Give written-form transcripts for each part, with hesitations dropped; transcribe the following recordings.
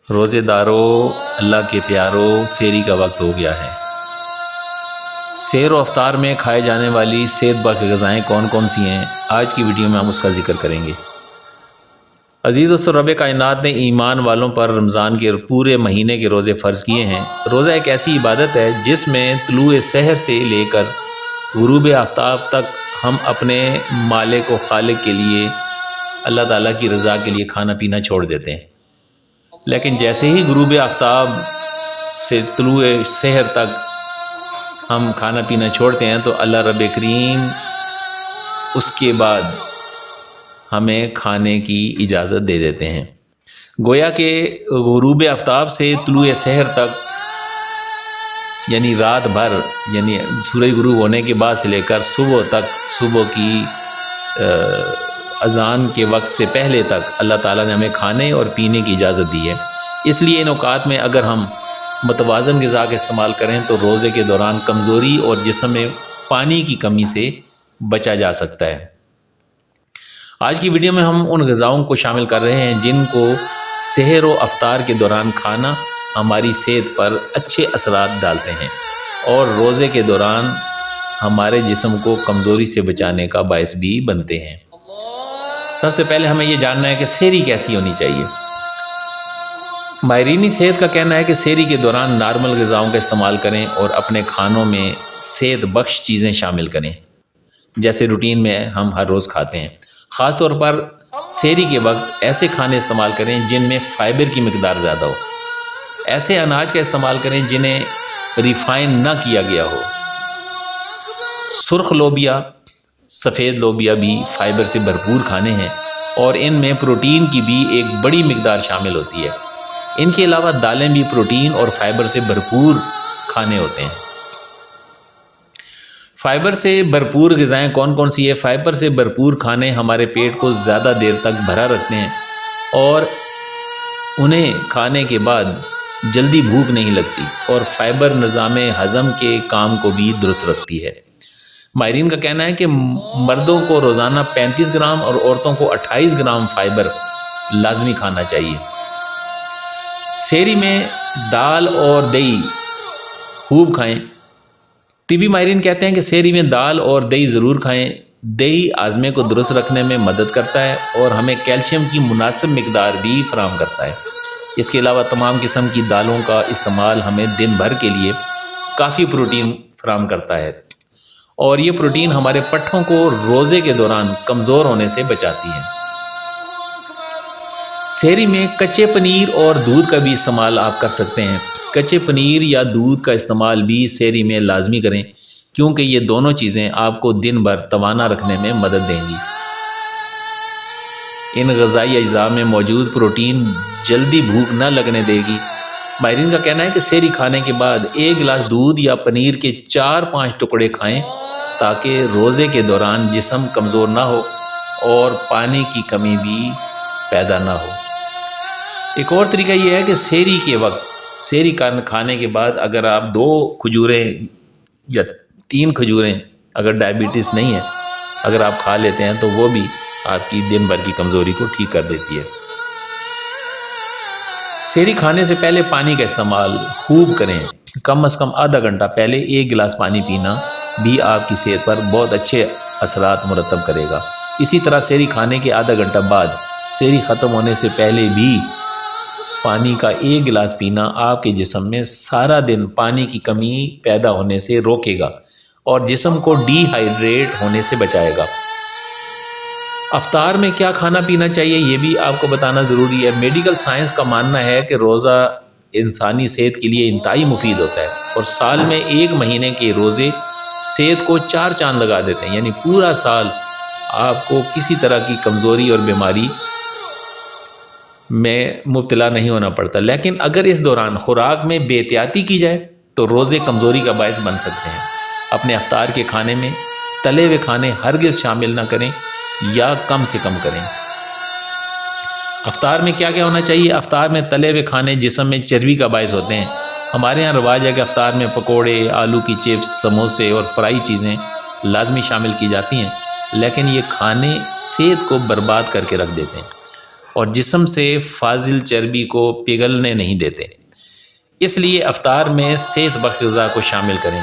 روزے داروں، اللہ کے پیاروں، سحری کا وقت ہو گیا ہے۔ سحر و افطار میں کھائے جانے والی صحت بخش غذائیں کون کون سی ہیں؟ آج کی ویڈیو میں ہم اس کا ذکر کریں گے۔ عزیز دوستو، رب کائنات نے ایمان والوں پر رمضان کے پورے مہینے کے روزے فرض کیے ہیں۔ روزہ ایک ایسی عبادت ہے جس میں طلوع سحر سے لے کر غروب آفتاب تک ہم اپنے مالک و خالق کے لیے، اللہ تعالیٰ کی رضا کے لیے کھانا پینا چھوڑ دیتے ہیں، لیکن جیسے ہی غروب آفتاب سے طلوع سحر تک ہم کھانا پینا چھوڑتے ہیں تو اللہ رب کریم اس کے بعد ہمیں کھانے کی اجازت دے دیتے ہیں۔ گویا کہ غروب آفتاب سے طلوع سحر تک، یعنی رات بھر، یعنی سورج غروب ہونے کے بعد سے لے کر صبح تک، صبح کی اذان کے وقت سے پہلے تک اللہ تعالیٰ نے ہمیں کھانے اور پینے کی اجازت دی ہے۔ اس لیے ان اوقات میں اگر ہم متوازن غذا کا استعمال کریں تو روزے کے دوران کمزوری اور جسم میں پانی کی کمی سے بچا جا سکتا ہے۔ آج کی ویڈیو میں ہم ان غذاؤں کو شامل کر رہے ہیں جن کو سحر و افطار کے دوران کھانا ہماری صحت پر اچھے اثرات ڈالتے ہیں اور روزے کے دوران ہمارے جسم کو کمزوری سے بچانے کا باعث بھی بنتے ہیں۔ سب سے پہلے ہمیں یہ جاننا ہے کہ سحری کیسی ہونی چاہیے۔ ماہرین صحت کا کہنا ہے کہ سحری کے دوران نارمل غذاؤں کا استعمال کریں اور اپنے کھانوں میں صحت بخش چیزیں شامل کریں، جیسے روٹین میں ہم ہر روز کھاتے ہیں۔ خاص طور پر سحری کے وقت ایسے کھانے استعمال کریں جن میں فائبر کی مقدار زیادہ ہو۔ ایسے اناج کا استعمال کریں جنہیں ریفائن نہ کیا گیا ہو۔ سرخ لوبیا، سفید لوبیا بھی فائبر سے بھرپور کھانے ہیں اور ان میں پروٹین کی بھی ایک بڑی مقدار شامل ہوتی ہے۔ ان کے علاوہ دالیں بھی پروٹین اور فائبر سے بھرپور کھانے ہوتے ہیں۔ فائبر سے بھرپور غذائیں کون کون سی ہیں؟ فائبر سے بھرپور کھانے ہمارے پیٹ کو زیادہ دیر تک بھرا رکھتے ہیں اور انہیں کھانے کے بعد جلدی بھوک نہیں لگتی، اور فائبر نظام ہضم کے کام کو بھی درست رکھتی ہے۔ ماہرین کا کہنا ہے کہ مردوں کو روزانہ 35 گرام اور عورتوں کو 28 گرام فائبر لازمی کھانا چاہیے۔ سحری میں دال اور دہی خوب کھائیں۔ طبی ماہرین کہتے ہیں کہ سحری میں دال اور دہی ضرور کھائیں۔ دہی ہاضمے کو درست رکھنے میں مدد کرتا ہے اور ہمیں کیلشیم کی مناسب مقدار بھی فراہم کرتا ہے۔ اس کے علاوہ تمام قسم کی دالوں کا استعمال ہمیں دن بھر کے لیے کافی پروٹین فراہم کرتا ہے، اور یہ پروٹین ہمارے پٹھوں کو روزے کے دوران کمزور ہونے سے بچاتی ہے۔ سحری میں کچے پنیر اور دودھ کا بھی استعمال آپ کر سکتے ہیں۔ کچے پنیر یا دودھ کا استعمال بھی سحری میں لازمی کریں، کیونکہ یہ دونوں چیزیں آپ کو دن بھر توانا رکھنے میں مدد دیں گی۔ ان غذائی اجزاء میں موجود پروٹین جلدی بھوک نہ لگنے دے گی۔ ماہرین کا کہنا ہے کہ سحری کھانے کے بعد 1 گلاس دودھ یا پنیر کے 4-5 ٹکڑے کھائیں تاکہ روزے کے دوران جسم کمزور نہ ہو اور پانی کی کمی بھی پیدا نہ ہو۔ ایک اور طریقہ یہ ہے کہ سحری کے وقت، سحری کھانے کے بعد اگر آپ 2 کھجوریں یا 3 کھجوریں، اگر ڈائبٹیز نہیں ہے، اگر آپ کھا لیتے ہیں تو وہ بھی آپ کی دن بھر کی کمزوری کو ٹھیک کر دیتی ہے۔ سحری کھانے سے پہلے پانی کا استعمال خوب کریں۔ کم از کم آدھا گھنٹہ پہلے 1 گلاس پانی پینا بھی آپ کی صحت پر بہت اچھے اثرات مرتب کرے گا۔ اسی طرح سحری کھانے کے آدھا گھنٹہ بعد سحری ختم ہونے سے پہلے بھی پانی کا 1 گلاس پینا آپ کے جسم میں سارا دن پانی کی کمی پیدا ہونے سے روکے گا اور جسم کو ڈی ہائیڈریٹ ہونے سے بچائے گا۔ افطار میں کیا کھانا پینا چاہیے یہ بھی آپ کو بتانا ضروری ہے۔ میڈیکل سائنس کا ماننا ہے کہ روزہ انسانی صحت کے لیے انتہائی مفید ہوتا ہے، اور سال میں 1 مہینے کے روزے صحت کو 4 چاند لگا دیتے ہیں، یعنی پورا سال آپ کو کسی طرح کی کمزوری اور بیماری میں مبتلا نہیں ہونا پڑتا۔ لیکن اگر اس دوران خوراک میں بے احتیاطی کی جائے تو روزے کمزوری کا باعث بن سکتے ہیں۔ اپنے افطار کے کھانے میں تلے ہوئے کھانے ہرگز شامل نہ کریں یا کم سے کم کریں۔ افطار میں کیا کیا ہونا چاہیے؟ افطار میں تلے ہوئے کھانے جسم میں چربی کا باعث ہوتے ہیں۔ ہمارے یہاں رواج ہے کہ افطار میں پکوڑے، آلو کی چپس، سموسے اور فرائی چیزیں لازمی شامل کی جاتی ہیں، لیکن یہ کھانے صحت کو برباد کر کے رکھ دیتے ہیں۔ اور جسم سے فاضل چربی کو پگھلنے نہیں دیتے، اس لیے افطار میں صحت بخش غذا کو شامل کریں۔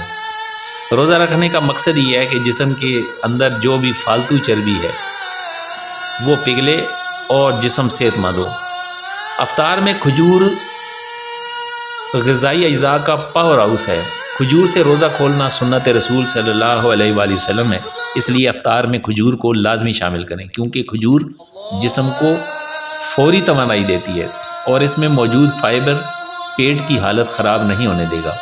روزہ رکھنے کا مقصد یہ ہے کہ جسم کے اندر جو بھی فالتو چربی ہے وہ پگھلے اور جسم صحت مند ہو۔ افطار میں کھجور غذائی اجزاء کا پاور ہاؤس ہے۔ کھجور سے روزہ کھولنا سنت رسول صلی اللہ علیہ وآلہ وسلم ہے، اس لیے افطار میں کھجور کو لازمی شامل کریں، کیونکہ کھجور جسم کو فوری توانائی دیتی ہے اور اس میں موجود فائبر پیٹ کی حالت خراب نہیں ہونے دے گا۔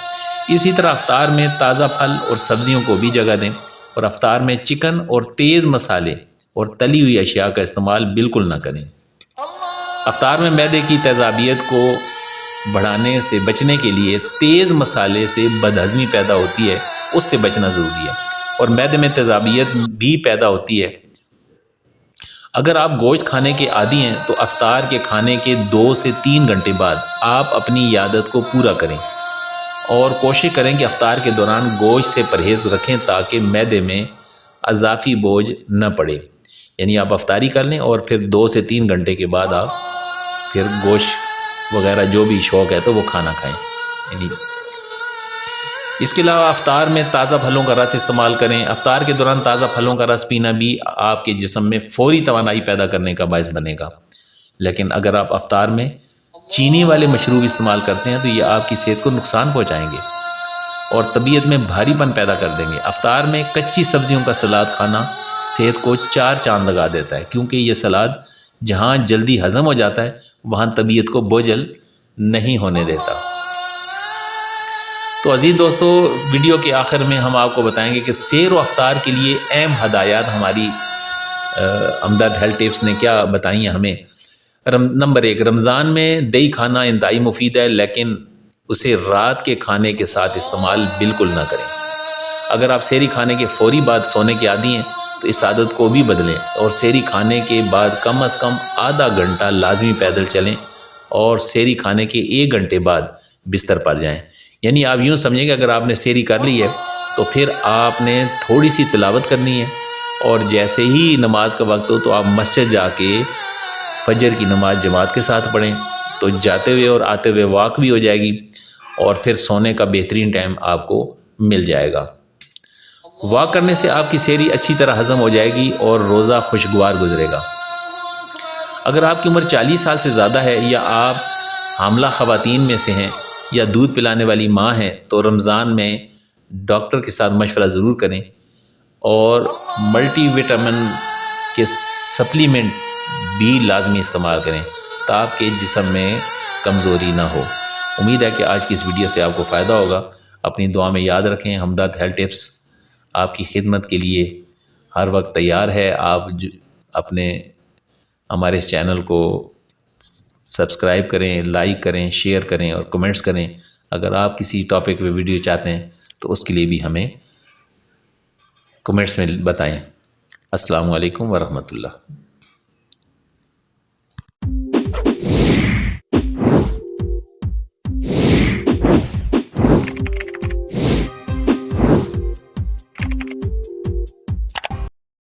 اسی طرح افطار میں تازہ پھل اور سبزیوں کو بھی جگہ دیں، اور افطار میں چکن اور تیز مسالے اور تلی ہوئی اشیاء کا استعمال بالکل نہ کریں۔ افطار میں معدے کی تیزابیت کو بڑھانے سے بچنے کے لیے تیز مسالے سے بدہضمی پیدا ہوتی ہے، اس سے بچنا ضروری ہے، اور معدے میں تیزابیت بھی پیدا ہوتی ہے۔ اگر آپ گوشت کھانے کے عادی ہیں تو افطار کے کھانے کے 2 سے 3 گھنٹے بعد آپ اپنی یہ عادت کو پورا کریں، اور کوشش کریں کہ افطار کے دوران گوشت سے پرہیز رکھیں تاکہ معدے میں اضافی بوجھ نہ پڑے۔ یعنی آپ افطاری کر لیں اور پھر 2 سے 3 گھنٹے کے بعد آپ پھر گوشت وغیرہ جو بھی شوق ہے تو وہ کھانا کھائیں۔ یعنی اس کے علاوہ افطار میں تازہ پھلوں کا رس استعمال کریں۔ افطار کے دوران تازہ پھلوں کا رس پینا بھی آپ کے جسم میں فوری توانائی پیدا کرنے کا باعث بنے گا، لیکن اگر آپ افطار میں چینی والے مشروب استعمال کرتے ہیں تو یہ آپ کی صحت کو نقصان پہنچائیں گے اور طبیعت میں بھاری پن پیدا کر دیں گے۔ افطار میں کچی سبزیوں کا سلاد کھانا صحت کو 4 چاند لگا دیتا ہے، کیونکہ یہ سلاد جہاں جلدی ہضم ہو جاتا ہے وہاں طبیعت کو بوجھل نہیں ہونے دیتا۔ تو عزیز دوستو، ویڈیو کے آخر میں ہم آپ کو بتائیں گے کہ سیر و افطار کے لیے اہم ہدایات ہماری ہمدرد ہیلتھ ٹپس نے کیا بتائی ہیں ہمیں۔ نمبر 1، رمضان میں دہی کھانا انتہائی مفید ہے، لیکن اسے رات کے کھانے کے ساتھ استعمال بالکل نہ کریں۔ اگر آپ سحری کھانے کے فوری بعد سونے کے عادی ہیں تو اس عادت کو بھی بدلیں، اور سحری کھانے کے بعد کم از کم آدھا گھنٹہ لازمی پیدل چلیں، اور سحری کھانے کے 1 گھنٹے بعد بستر پر جائیں۔ یعنی آپ یوں سمجھیں کہ اگر آپ نے سحری کر لی ہے تو پھر آپ نے تھوڑی سی تلاوت کرنی ہے، اور جیسے ہی نماز کا وقت ہو تو آپ مسجد جا کے فجر کی نماز جماعت کے ساتھ پڑھیں، تو جاتے ہوئے اور آتے ہوئے واک بھی ہو جائے گی، اور پھر سونے کا بہترین ٹائم آپ کو مل جائے گا۔ واک کرنے سے آپ کی سحری اچھی طرح ہضم ہو جائے گی اور روزہ خوشگوار گزرے گا۔ اگر آپ کی عمر 40 سال سے زیادہ ہے، یا آپ حاملہ خواتین میں سے ہیں، یا دودھ پلانے والی ماں ہیں، تو رمضان میں ڈاکٹر کے ساتھ مشورہ ضرور کریں، اور ملٹی وٹامن کے سپلیمنٹ بھی لازمی استعمال کریں تاکہ جسم میں کمزوری نہ ہو۔ امید ہے کہ آج کی اس ویڈیو سے آپ کو فائدہ ہوگا۔ اپنی دعا میں یاد رکھیں، ہمدرد ہیلتھ ٹپس آپ کی خدمت کے لیے ہر وقت تیار ہے۔ آپ ہمارے اس چینل کو سبسکرائب کریں، لائک کریں، شیئر کریں اور کمنٹس کریں۔ اگر آپ کسی ٹاپک پہ ویڈیو چاہتے ہیں تو اس کے لیے بھی ہمیں کمنٹس میں بتائیں۔ السلام علیکم ورحمۃ اللہ۔